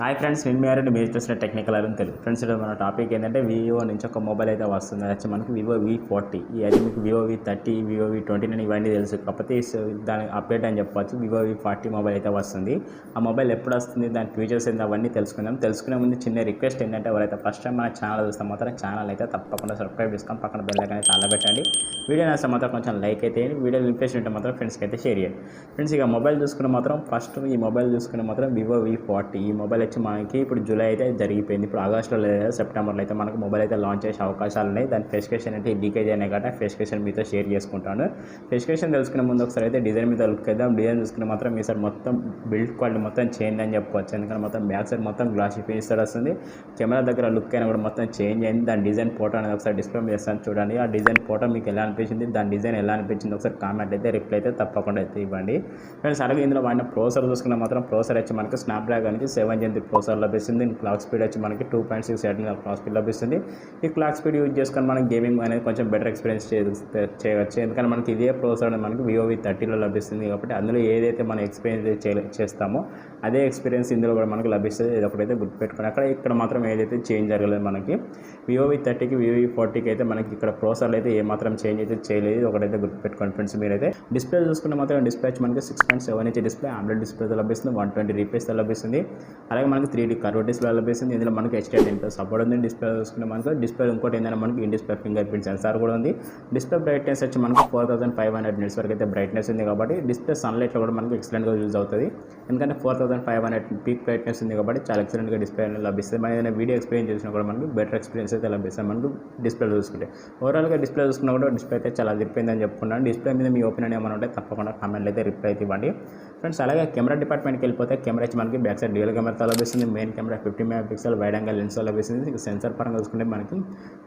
Hi friends, నేను మీ మీరు చూసిన టెక్నికల్ అని తెలుగు ఫ్రెండ్స్. మన టాపిక్ ఏంటంటే వివో నుంచి ఒక మొబైల్ అయితే వస్తుంది. అది మనకి వివో V40. అది మీకు వివో V30, వివో V29 ఇవన్నీ తెలుసు. కాకపోతే దాని అప్డేట్ అని చెప్పవచ్చు. వివో V40 మొబైల్ అయితే వస్తుంది. ఆ మొబైల్ ఎప్పుడు వస్తుంది, దాని ఫీచర్స్ ఏంటి అవన్నీ తెలుసుకుందాం. తెలుసుకునే ముందు చిన్న రిక్వెస్ట్ ఏంటంటే, ఎవరైతే ఫస్ట్ టైం మన ఛానల్ చూస్తాం మాత్రం ఛానల్ అయితే తప్పకుండా సబ్స్క్రైబ్ చేసుకొని పక్కన బెల్ ఐకాన్ అయితే అలా పెట్టండి. వీడియో నచ్చితే మాత్రం కొంచెం లైక్ అయితే వీడియో ఇంప్రెషన్ ఉంటే మాత్రం ఫ్రెండ్స్కి అయితే షేర్ చేయండి. ఫ్రెండ్స్, ఇక మొబైల్ చూసుకుని మాత్రం ఫస్ట్ ఈ మొబైల్ చూసుకుని మాత్రం వివో V40. ఈ మొబైల్ వచ్చి మనకి ఇప్పుడు జూలై అయితే జరిగిపోయింది. ఇప్పుడు ఆగస్టులో లేదా సెప్టెంబర్లో అయితే మనకు మొబైల్ అయితే లాంచ్ చేసే అవకాశాలు ఉన్నాయి. దాని స్పెసిఫికేషన్ అయితే లీకేజ్ అయినాయి కాబట్టి స్పెసిఫికేషన్ మీతో షేర్ చేసుకుంటాను. స్పెసిఫికేషన్ తెలుసుకునే ముందు ఒకసారి అయితే డిజైన్ మీద లుక్ చేద్దాం. డిజైన్ చూసుకుని మాత్రం మీ సార్ మొత్తం బిల్డ్ క్వాలిటీ మొత్తం చేంజ్ అని చెప్పుకోవచ్చు. ఎందుకంటే మొత్తం బ్యాక్ సైడ్ మొత్తం గ్లాసీ ఫినిష్ వస్తుంది. కెమెరా దగ్గర లుక్ అయినా కూడా మొత్తం చేంజ్ అయింది. దాని డిజైన్ ఫోటో అనేది ఒకసారి డిస్ప్లే చేస్తాను చూడండి. ఆ డిజైన్ ఫోటో మీకు ఎలా అనిపించింది, దాని డిజైన్ ఎలా అనిపించింది ఒకసారి కామెంట్ అయితే రిప్లై అయితే తప్పకుండా అయితే ఇవ్వండి ఫ్రెండ్స్. అలాగే ఇందులో వాడిన ప్రోసెసర్ చూసుకున్న మాత్రం ప్రోసెసర్ వచ్చి మనకి స్నాప్డ్రాగన్కి 7 Gen ప్రోసెసర్ లభిస్తుంది. క్లాక్ స్పీడ్ వచ్చి మనకి 2.6 క్లాక్ స్పీడ్ లభిస్తుంది. ఈ క్లాక్ స్పీడ్ యూజ్ చేసుకొని మనం గేమింగ్ అనేది కొంచెం బెటర్ ఎక్స్పీరియన్స్ చేయవచ్చు. ఎందుకంటే మనకి ఇదే ప్రోసెసర్ మనకి వివో V30లో లభిస్తుంది కాబట్టి అందులో ఏదైతే మనం ఎక్స్పీరియన్స్ చేస్తామో అదే ఎక్స్పీరియన్స్ ఇందులో కూడా మనకు లభిస్తుంది. ఇది ఒకటైతే గుర్తుపెట్టుకోండి. ఇక్కడ మాత్రం ఏదైతే చేంజ్ జరగలేదు మనకి వివో V30కి వివో V40కి అయితే మనకి ఇక్కడ ప్రోసెసర్లు అయితే ఏమాత్రం చేంజ్ అయితే చేయలేదు. ఒకటైతే గుర్తుపెట్టుకోండి ఫ్రెండ్స్. మీరైతే డిస్ప్లే చూసుకుంటే మాత్రం డిస్ప్లే వచ్చి మనకి 6.7 ఇంచ్ డిస్ప్లే AMOLED డిస్ప్లేతో లభిస్తుంది. 120 రూపీస్తో లభిస్తుంది. అలాగే మనకి 3D కర్వ్ డిస్ప్లే లభిస్తుంది. ఇందులో మనకి HDR10 సపోర్ట్ ఉంది. డిస్ప్లే చూసుకుంటే మనకు డిస్ప్లే ఇంకోటి ఏంటంటే మనకి in display finger print censor కూడా ఉంది. డిస్ప్లే బ్రైట్నెస్ వచ్చి మనకి 4500 నిట్స్ వరకు అయితే బ్రైట్నెస్ ఉంది కాబట్టి డిస్ప్లే సన్లైట్లో కూడా మనకి ఎక్సలెంట్గా యూజ్ అవుతుంది. ఎందుకంటే 4500 పీక్ బ్రైట్నెస్ ఉంది కాబట్టి చాలా ఎక్సలెంట్గా డిస్ప్లే అనేది లభిస్తుంది. మనం ఏదైనా వీడియో ఎక్స్పీరియన్స్ చేసినా కూడా మనకి బెటర్ ఎక్స్పీరియన్స్ అయితే లభిస్తుంది మనకు డిస్ప్లే చూసుకుంటే. ఓవరాల్గా డిస్ప్లే చూసుకున్నా కూడా డిస్ప్లే అయితే చాలా అదిరిపోయిందని చెప్పుకున్నాను. డిస్ప్లే మీద మీ ఒపీనియన్ ఏమైనా ఉంటే తప్పకుండా కామెంట్లు అయితే రిప్లై అయితే ఇవ్వండి ఫ్రెండ్స్. అలాగే కెమెరా డిపార్ట్మెంట్కి వెళ్ళిపోతే కెమెరా వచ్చి మనకి బ్యాక్ సైడ్ డ్యూయల్ కెమెరాతో లభిస్తుంది. Main camera 50 MP wide angle lens లభిస్తుంది. సెన్సార్ పరంగా చూసుకుంటే మనకి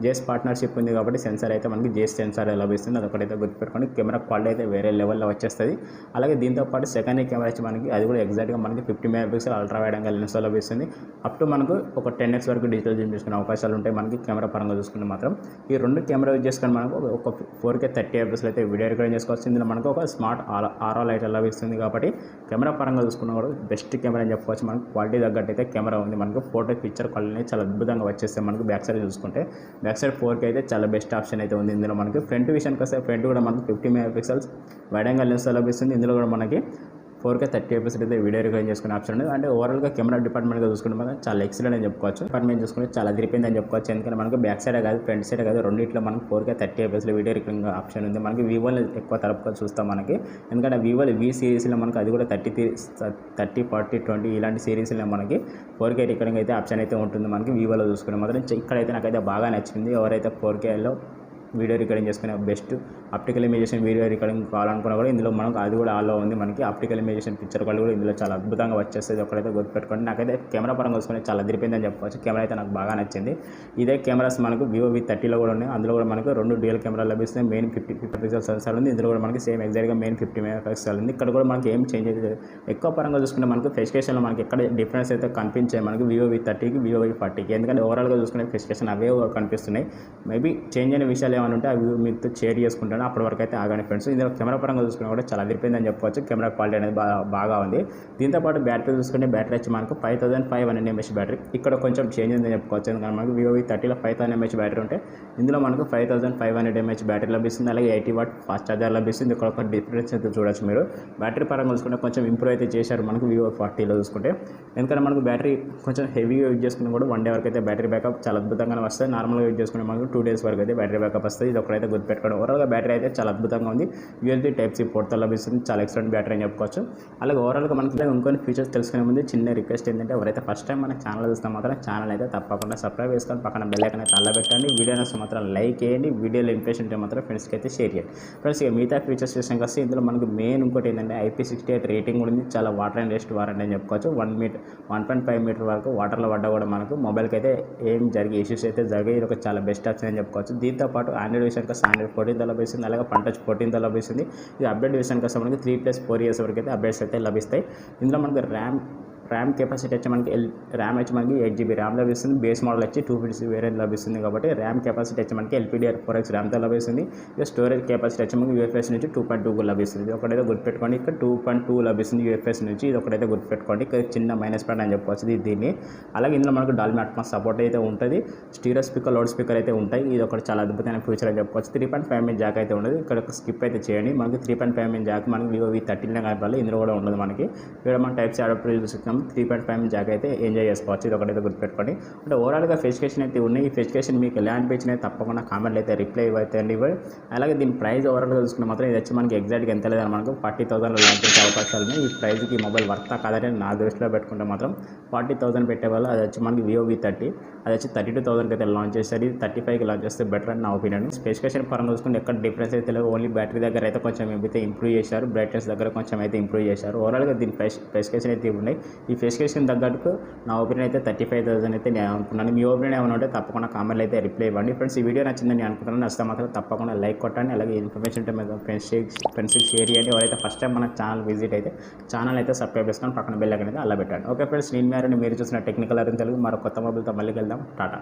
జేఎస్ పార్ట్నర్షిప్ ఉంది కాబట్టి సెన్సార్ అయితే మనకి జేఎస్ సెన్సార్ లభిస్తుంది. అదొకటైతే గుర్తుపెట్టుకోండి. కెమెరా క్వాలిటీ అయితే వేరే లెవెల్లో వచ్చేస్తుంది. అలాగే దీంతో పాటు సెకండరీ కెమెరా వచ్చి మనకి అది కూడా ఎగ్జాక్ట్గా మనకి 50 MP ultra wide angle lens లభిస్తుంది. అప్ టు మనకు ఒక 10x వరకు డిజిటల్ జూమ్ చేసుకునే అవకాశాలు ఉంటాయి మనకి కెమెరా పరంగా చూసుకుంటే మాత్రం. ఈ రెండు కెమెరా యూజ్ చేసుకొని మనకు ఒక 4K 30 fps అయితే వీడియో రికార్డింగ్ చేసుకోవచ్చు. ఇందులో మనకు ఒక స్మార్ట్ ఆర్ఓ లైట్ లభిస్తుంది కాబట్టి కెమెరా పరంగా చూసుకున్నా కూడా బెస్ట్ కెమెరా అని చెప్పుకోవచ్చు. మనకు క్వాలిటీ తగ్గట్టు అయితే కెమెరా ఉంది. మనకు ఫోటో పిక్చర్ క్వాలిటీ చాలా అద్భుతంగా వచ్చేస్తాయి. మనకు బ్యాక్ సైడ్ చూసుకుంటే బ్యాక్ సైడ్ 4K అయితే చాలా బెస్ట్ ఆప్షన్ అయితే ఉంది. ఇందులో మనకి ఫ్రంట్ విషయానికి వస్తే ఫ్రంట్ కూడా మనకు 50 MP వైడ్ యాంగిల్ లెన్స్ లభిస్తుంది. ఇందులో కూడా మనకి 4K 30 fps అయితే వీడియో రికార్డింగ్ చేసుకునే ఆప్షన్ ఉంది. అంటే ఓవరాల్గా కెమెరా డిపార్ట్మెంట్గా చూసుకుంటే మనం చాలా ఎక్సలెంట్ అని చెప్పుకోవచ్చు. డిపార్ట్మెంట్ చూసుకుంటే చాలా అదిరిపోయింది అని చెప్పుకోవచ్చు. ఎందుకంటే మనకు బ్యాక్ సైడ్ కాదు ఫ్రంట్ సైడ్ కాదు రెండింటిలో మనకు 4K 30 fps video recording option ఉంది. మనకి వివోలో ఎక్కువ తరపుగా చూస్తాం మనకి. ఎందుకంటే వివోలో V సిరీస్లో మనకు అది కూడా 30, 40, 20 ఇలాంటి సిరీస్లో మనకి 4K రికార్డింగ్ అయితే ఆప్షన్ అయితే ఉంటుంది మనకి వివోలో చూసుకుంటే మాత్రం. ఇక్కడైతే నాకైతే బాగా నచ్చింది. ఎవరైతే 4Kలో వీడియో రికార్డింగ్ చేసుకునే బెస్ట్ ఆప్టికల్ ఇమేజేషన్ వీడియో రికార్డింగ్ కావాలనుకున్నా కూడా ఇందులో మనకు అది కూడా ఆల్లో ఉంది. మనకి ఆప్టికల్ ఇమేజేషన్ పిక్చర్ క్వాలిటీ కూడా ఇందులో చాలా అద్భుతంగా వచ్చేస్తుంది. ఒకటైతే గుర్తుపెట్టుకోండి. నాకైతే కెమెరా పరంగా చూసుకుని చాలా అదిరిపోయిందని చెప్పుకోవచ్చు. కెమెరా అయితే నాకు బాగా నచ్చింది. ఇదే కెమెరాస్ మనకు వివో V30లో కూడా ఉన్నాయి. అందులో కూడా మనకు 2 డ్యూయల్ కెమెరా లభిస్తుంది. మెయిన్ 50 MP సెన్సార్ ఉంది. ఇందులో కూడా మనకి సేమ్ ఎగ్జాక్ట్గా మెయిన్ 50 MP ఉంది. ఇక్కడ కూడా మనకి ఏం చేంజ్ అయితే ఎక్కువ పరంగా చూసుకుంటే మనకు స్పెసిఫికేషన్లో మనకి ఎక్కడ డిఫరెన్స్ అయితే కనిపించాయి మనకి వివో V30కి వివో V40కి. ఎందుకంటే ఓవరాల్గా చూసుకునే స్పెసిఫికేషన్ అవే కనిపిస్తున్నాయి. మేబీ చేంజ్ అయిన విషయాలు ఏమైనా ఉంటే అవి మీతో షేర్ చేసుకుంటాను. అప్పటి వరకు అయితే ఆగానే ఫ్రెండ్స్. ఇందులో కెమెరా పరంగా చూసుకున్నా కూడా చాలా అదిరిపోయిందని చెప్పవచ్చు. కెమెరా క్వాలిటీ అనేది బాగా ఉంది. దీంతోపాటు బ్యాటరీ చూసుకుంటే బ్యాటరీ వచ్చి మనకు 5500 mAh బ్యాటరీ. ఇక్కడ కొంచెం చేంజ్ ఉందని చెప్పుకోవచ్చు. ఎందుకంటే మనకు వివో V30లో 5000 mAh బ్యాటరీ ఉంటే ఇందులో మనకు 5500 mAh బ్యాటరీ లభిస్తుంది. అలాగే 80 వాట్ ఫాస్ట్ ఛార్జర్ లభిస్తుంది. ఇక్కడ ఒక డిఫరెన్స్ అయితే చూడొచ్చు మీరు. బ్యాటరీ పరంగా చూసుకుంటే కొంచెం ఇంప్రూవ్ అయితే చేశారు మనకు వివో 40లో చూసుకుంటే. ఎందుకంటే మనకు బ్యాటరీ కొంచెం హెవీగా యూజ్ చేసుకున్నా కూడా 1 day వరకు అయితే బ్యాటరీ బ్యాకప్ చాలా అద్భుతంగా వస్తుంది. నార్మల్గా యూజ్ చేసుకునే మనకు 2 days వరకు అయితే బ్యాటరీ బ్యాకప్ వస్తుంది. ఇది ఒకరైతే గుర్తుపెట్టుకోండి. ఓవరాల్గా బ్యాటరీ అయితే చాలా అద్భుతంగా ఉంది. USB Type-C పోర్ట్తో లభిస్తుంది. చాలా ఎక్సలెంట్ బ్యాటరీ అని చెప్పుకోవచ్చు. అలాగే ఓవరాల్గా మనకి ఇంకొన్ని ఫీచర్స్ తెలుసుకునే ముందు చిన్న రిక్వెస్ట్ ఏంటంటే, ఎవరైతే ఫస్ట్ టైం మన ఛానల్ చూస్తే మాత్రం ఛానల్ అయితే తప్పకుండా సబ్స్క్రైబ్ చేసుకొని పక్కన బెల్ ఐకాన్ అయితే అలా పెట్టండి. వీడియో నచ్చితే మాత్రం లైక్ చేయండి. వీడియోలో ఇంప్రెషన్ ఉంటే మాత్రం ఫ్రెండ్స్కి అయితే షేర్ చేయండి ఫ్రెండ్స్. ఇక మిగతా ఫీచర్స్ విషయానికి వస్తే ఇందులో మనకు మెయిన్ ఇంకోటి ఏంటంటే IP68 రేటింగ్ కూడా ఉంది. చాలా వాటర్ అండ్ రెస్ట్ వారంటీ అని చెప్పుకోవచ్చు. 1.5 మీటర్ వరకు వాటర్లో పడ్డా కూడా మనకు మొబైల్కి అయితే ఏం జరిగే ఇష్యూస్ అయితే జరిగాయి. ఇది ఒక చాలా బెస్ట్ ఆప్షన్ అని చెప్పుకోవచ్చు. దీంతోపాటు ఆండ్రాయిడ్ విషయానికి వస్తే Android 14 లభిస్తుంది. అలాగే పంటచ్ 14 లభిస్తుంది. ఇది అప్డేట్ విషయానికి వస్తే మనకి 3+4 years వరకు అయితే అప్డేట్స్ అయితే లభిస్తాయి. ఇందులో మనకి ర్యామ్ ర్యామ్ కెపాసిటీ వచ్చి మనకి ర్యామ్ వచ్చి మనకి 8 GB ర్యామ్ లభిస్తుంది. బేస్ మోడల్ వచ్చి 256 వేరియంట్ లభిస్తుంది కాబట్టి ర్యామ్ కెపాసిటీ వచ్చి మనకి LPDDR4X ర్యామ్తో లభిస్తుంది. ఇక స్టోరేజ్ కెపాసిటీ వచ్చి మనకి UFS నుంచి 2.2 లభిస్తుంది. ఇది ఒకటైతే గుర్తుపెట్టుకోండి. ఇక్కడ 2.2 లభిస్తుంది UFS నుంచి. ఇది ఒకటైతే గుర్తుపెట్టుకోండి. ఇక్కడ చిన్న మైనస్ పాయింట్ అని చెప్పవచ్చు దీన్ని. అలాగే ఇందులో మనకు డాల్బీ అట్మాస్ సపోర్ట్ అయితే ఉంటుంది. స్టీరియో స్పీకర్, లౌడ్ స్పీకర్ అయితే ఉంటాయి. ఇది ఒకటి చాలా అద్భుతమైన ఫ్యూచర్ అని చెప్పవచ్చు. 3.5mm జాక్ అయితే ఉండదు. ఇక్కడ స్కిప్ అయితే చేయండి. మనకి 3.5mm జాక్ మనకి Vivo V13 కనపాలి. ఇందులో కూడా ఉండదు మనకి. ఇక్కడ మనం టైప్ సి అడాప్టర్ చూస్తున్నాం. 3.5mm జాక్ అయితే ఎంజాయ్ చేసుకోవచ్చు. ఇది ఒకటైతే గుర్తుపెట్టుకోండి. అంటే ఓవరాల్గా స్పెసిఫికేషన్ అయితే ఉన్నాయి. ఈ స్పెసిఫికేషన్ మీకు ఎలా అనిపించినాయి తప్పకుండా కామెంట్లు అయితే రిప్లై అయితే ఇవ్వండి. అలాగే దీని ప్రైస్ ఓవరాల్గా చూసుకుంటే మాత్రం ఇది వచ్చి మనకి ఎగ్జాక్ట్గా ఎంత లేదని మనకు 40,000 లాంచ్ చేసే అవకాశాలు ఉన్నాయి. ఈ ప్రైస్కి మొబైల్ వర్తా కాదని నా దృష్టిలో పెట్టుకుంటే మాత్రం 40,000 పెట్టే వాళ్ళు అది వచ్చి మనకి Vivo V30 అది వచ్చి 32,000కి అయితే లాంచ్ చేస్తారు. ఇది 35కి లాంచ్ చేస్తే బెటర్ అని నా ఒపీనియన్. స్పెసిఫికేషన్ పరంగా చూసుకుంటే ఎక్కడ డిఫరెన్స్ అయితే లేదు. ఓన్లీ బ్యాటరీ దగ్గర అయితే కొంచెం అయితే ఇంప్రూవ్ చేశారు. బ్రైట్నెస్ దగ్గర కొంచెం అయితే ఇంప్రూవ్ చేశారు. ఓవరాల్గా దీని స్పెసిఫికేషన్ అయితే ఉన్నాయి. ఈ స్పెసిఫికేషన్ తగ్గట్టు నా ఒపీనియన్ అయితే 35,000 అయితే నేను అనుకున్నాను. మీ ఒపీనియన్ ఏమైనా ఉంటే తప్పకుండా కామెంట్లు అయితే రిప్లై ఇవ్వండి. ఫ్రెండ్స్ ఈ వీడియో నచ్చిందని నేను అనుకుంటున్నాను. నచ్చితే మాత్రం తప్పకుండా లైక్ కొట్టండి. అలాగే ఇన్ఫర్మేషన్ ఉంటే మీద ఫ్రెండ్స్కి షేర్ చేయండి. ఎవరైతే ఫస్ట్ టైం మన ఛానల్ విజిట్ అయితే ఛానల్ అయితే సబ్స్క్రైబ్ చేసుకొని పక్కన బెల్ ఐకాన్ అయితే అలా పెట్టండి. ఓకే ఫ్రెండ్స్, నేను మీరు చూసిన టెక్నికల్ అరిన్ తెలుగు మరో కొత్త మొబైల్తో మళ్ళీ వెళ్దాం. టాటా.